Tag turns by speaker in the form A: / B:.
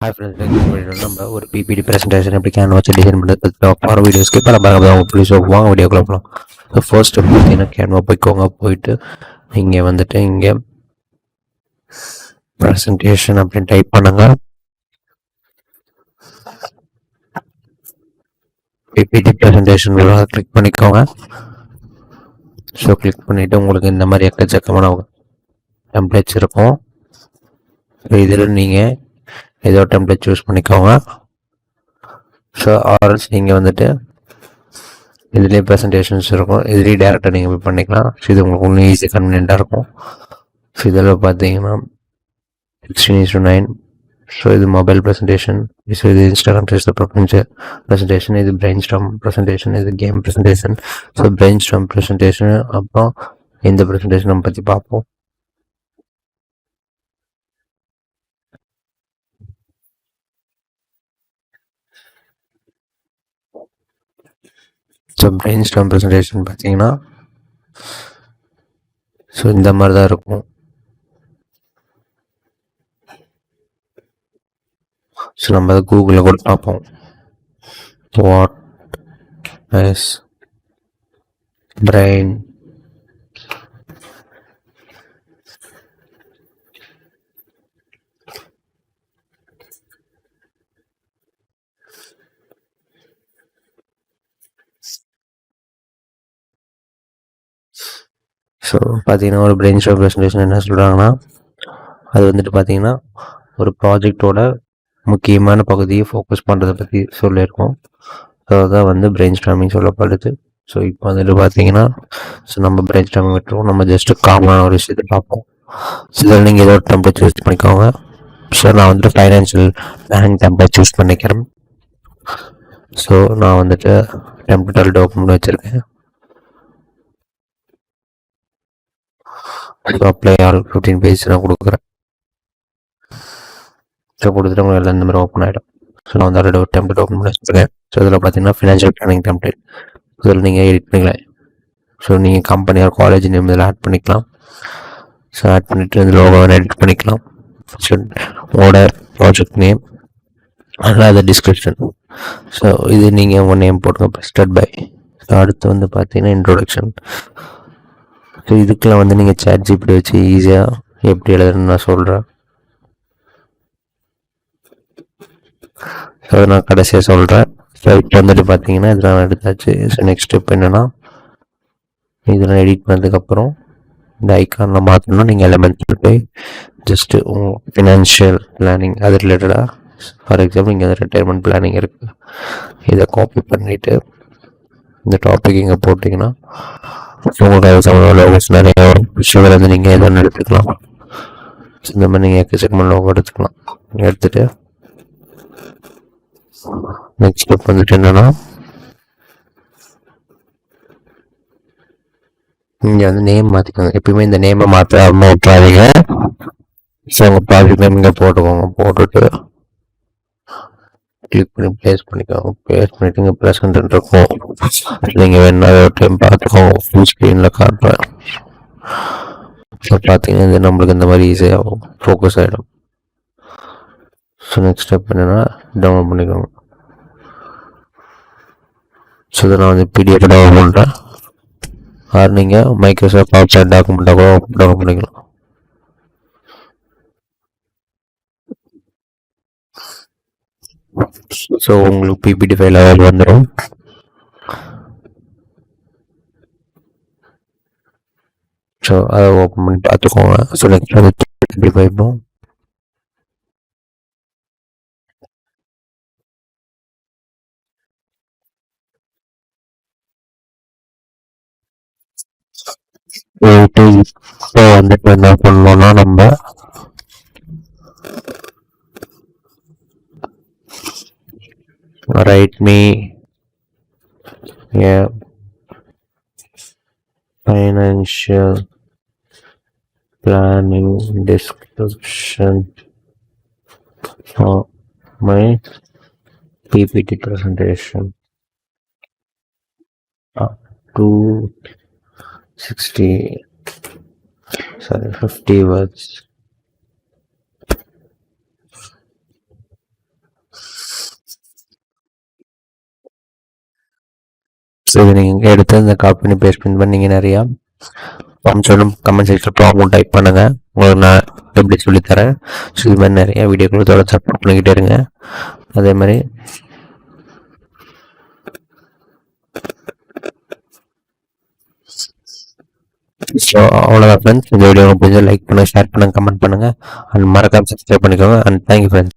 A: Hi friends, இந்த வீடியோவில் நம்ம ஒரு பிபிடி ப்ரெசன்டேஷன் எப்படி கேன் வச்சு டிசைன் பண்ணுறது போகிற வீடியோஸ்க்கு இப்போ நம்ம ப்ளீஸ் வாங்க வீடியோக்குள்ள போகலாம். ஸோ ஃபர்ஸ்ட் ஸ்டெப் பார்த்தீங்கன்னா கேன்வா போய்க்கோங்க. போயிட்டு இங்கே வந்துட்டு இங்கே ப்ரெசன்டேஷன் அப்படின்னு டைப் பண்ணுங்க. பிபிடி ப்ரெசன்டேஷன் கிளிக் பண்ணிக்கோங்க. ஸோ கிளிக் பண்ணிவிட்டு உங்களுக்கு இந்த மாதிரி எக்கச்சக்கமான டெம்ப்ளேட்ஸ் இருக்கும். ஸோ இதில் நீங்கள் ஏதோ டெம்ப்ளேட் சூஸ் பண்ணிக்கோங்க. ஸோ ஆர்எல்ஸ் நீங்கள் வந்துட்டு இதுலேயே ப்ரெசன்டேஷன்ஸ் இருக்கும், இதுலேயே டேரெக்டாக நீங்கள் போய் பண்ணிக்கலாம். ஸோ இது உங்களுக்கு இன்னும் ஈஸியாக கன்வீனியண்ட்டாக இருக்கும். ஸோ இதில் பார்த்தீங்கன்னா 16:9. ஸோ இது மொபைல் ப்ரெசன்டேஷன், ஸோ இது இன்ஸ்டாகிராம் ஃபேஸ்புக் ப்ரெசன்டேஷன், இது பிரெயின் ஸ்டார்ம் ப்ரெசன்டேஷன், இது game presentation. So brain storm presentation அப்புறம் இந்த ப்ரெசன்டேஷன் நம்ம பற்றி பார்ப்போம். ஸோ பிரெயின் ஸ்டார்ம் ப்ரெசன்டேஷன் பார்த்தீங்கன்னா ஸோ இந்த மாதிரி தான் இருக்கும். ஸோ நம்ம அதை கூகுளில் கூட பார்ப்போம். வாட் இஸ் பிரெயின் ஸோ பார்த்தீங்கன்னா ஒரு பிரெயின் ஸ்டார்ம் ப்ரெசன்டேஷன் என்ன சொல்கிறாங்கன்னா, அது வந்துட்டு பார்த்தீங்கன்னா ஒரு ப்ராஜெக்டோட முக்கியமான பகுதியை ஃபோக்கஸ் பண்ணுறதை பற்றி சொல்லியிருக்கோம். ஸோ அதான் வந்து பிரெயின் ஸ்டார்மிங் சொல்லப்படுது. ஸோ இப்போ வந்துட்டு பார்த்தீங்கன்னா ஸோ நம்ம பிரெயின் ஸ்டார்மிங் விட்டுருவோம், நம்ம ஜஸ்ட்டு காமனான ஒரு விஷயத்தை பார்ப்போம். ஸோ இதில் நீங்கள் ஏதோ ஒரு டெம்ப்ளேட் சூஸ் பண்ணிக்கோங்க. ஸோ நான் வந்துட்டு ஃபைனான்ஷியல் பிளானிங் டெம்ப்ளேட் சூஸ் பண்ணிக்கிறேன். ஸோ நான் வந்துட்டு டெம்ப்ளேட் ஆல்ரெடி ஓப்பன் பண்ணி வச்சுருக்கேன். அப்ளை ஆல் 15 பேஜ் நான் கொடுக்குறேன். ஸோ கொடுத்துட்டு உங்களுக்கு எல்லாம் இந்த மாதிரி ஓப்பன் ஆகிடும். ஸோ நான் வந்து ஆல்ரெடி ஒரு டெம்ப்ளேட் ஓப்பன் பண்ணி வச்சுருக்கேன். ஸோ இதில் பார்த்தீங்கன்னா ஃபினான்ஷியல் பிளானிங் டெம்ப்ளேட், இதில் நீங்கள் எடிட் பண்ணிக்கலாம். ஸோ நீங்கள் கம்பெனி ஆர் காலேஜ் நேம் இதில் ஆட் பண்ணிக்கலாம். ஸோ ஆட் பண்ணிவிட்டு இந்த லோகோவை எடிட் பண்ணிக்கலாம். ஸோ உங்களோட ப்ராஜெக்ட் நேம் அதாவது டிஸ்கிரிப்ஷன். ஸோ இது நீங்கள் உங்கள் நேம் போட்டுங்க, ஸ்டார்ட் பை. ஸோ அடுத்து வந்து பார்த்தீங்கன்னா இன்ட்ரோடக்ஷன். ஸோ இதுக்கெல்லாம் வந்து நீங்கள் சாட் ஜிபிடி வச்சு ஈஸியாக எப்படி எழுதுன்னு நான் சொல்கிறேன். ஸோ நான் கடைசியாக சொல்கிறேன். ஸோ இப்போ வந்துட்டு பார்த்தீங்கன்னா இதெல்லாம் எடுத்தாச்சு. ஸோ நெக்ஸ்ட் ஸ்டெப் என்னென்னா, இதெல்லாம் எடிட் பண்ணதுக்கப்புறம் இந்த ஐக்கானில் மாற்றணும்னா நீங்கள் எலமெண்ட்டில் போய் ஜஸ்ட்டு உங்கள் ஃபினான்ஷியல் பிளானிங் அது ரிலேட்டடாக, ஃபார் எக்ஸாம்பிள் இங்கே வந்து ரிட்டையர்மெண்ட் பிளானிங் இருக்குது, இதை காப்பி பண்ணிவிட்டு இந்த டாபிக் இங்கே போட்டிங்கன்னா உங்களுக்கு அது சம்மந்தமாக லோகோஸ் நிறைய விஷயங்கள் வந்து நீங்கள் எதுவும் எடுத்துக்கலாம். இந்த மாதிரி நீங்கள் எக்கச்சக்கமான லோகோ எடுத்துக்கலாம். எடுத்துகிட்டு நெக்ஸ்ட் ஸ்டெப் வந்துட்டு என்னென்னா, இங்கே வந்து நேம் மாற்றிக்கோங்க. எப்பயுமே இந்த நேமை மாற்றாமல் விட்டுறாதீங்க. ஸோ உங்கள் ப்ராஜெக்ட் நேம் இங்கே போட்டுக்கோங்க. போட்டுட்டு கிளிக் பண்ணி ப்ளேஸ் பண்ணிக்கோங்க. ப்ளேஸ் பண்ணிவிட்டு இங்கே ப்ரெசென்ட் இருக்கும். நீங்கள் வேணா ஒரு டைம் பார்த்துக்கோங்க, ஃபுல் ஸ்க்ரீனில் காட்டுறேன். ஸோ பார்த்தீங்கன்னா இது நம்மளுக்கு இந்த மாதிரி ஈஸியாக ஃபோக்கஸ் ஆகிடும். ஸோ நெக்ஸ்ட் ஸ்டெப் என்னென்னா டவுன்லோட் பண்ணிக்கோங்க. ஸோ இதை நான் வந்து பிடிஎஃப் டவுன்லோட் பண்ணுறேன். ஆர் நீங்கள் மைக்ரோசாஃப்ட் பவர் டாக்குமெண்ட்டாக கூட டவுன்லோட் பண்ணிக்கலாம். ஸோ உங்களுக்கு பிபிடி ஃபைல் அவைல் வந்துடும். ஸோ அதை ஓப்பன் பண்ணி பார்த்துக்கோங்க. ஸோ நெக்ஸ்ட் வந்து எப்படி போய்ப்போம். இப்போ வந்துட்டு என்ன பண்ணோம்னா, நம்ம write me a financial planning description for my PPT presentation. 50 words. So இதை நீங்கள் எடுத்து இந்த காப்பி பண்ணி பேஸ்ட் பண்ணி நீங்கள் நிறையா சொல்லும் கமெண்ட் செக்ஷன் ப்ராப்ளம் டைப் பண்ணுங்கள், உங்களுக்கு நான் எப்படி சொல்லித்தரேன். ஸோ இது மாதிரி நிறையா வீடியோக்களை தொடர்ந்து சப்போர்ட் பண்ணிக்கிட்டே இருங்க. அதே மாதிரி ஸோ அவ்வளோதான் ஃப்ரெண்ட்ஸ். இந்த வீடியோ உங்களுக்கு பிடிச்சா லைக் பண்ணுங்கள், ஷேர் பண்ணுங்கள், கமெண்ட் பண்ணுங்கள் அண்ட் மறக்காம சப்ஸ்கிரைப் பண்ணிக்கோங்க. And thank you friends.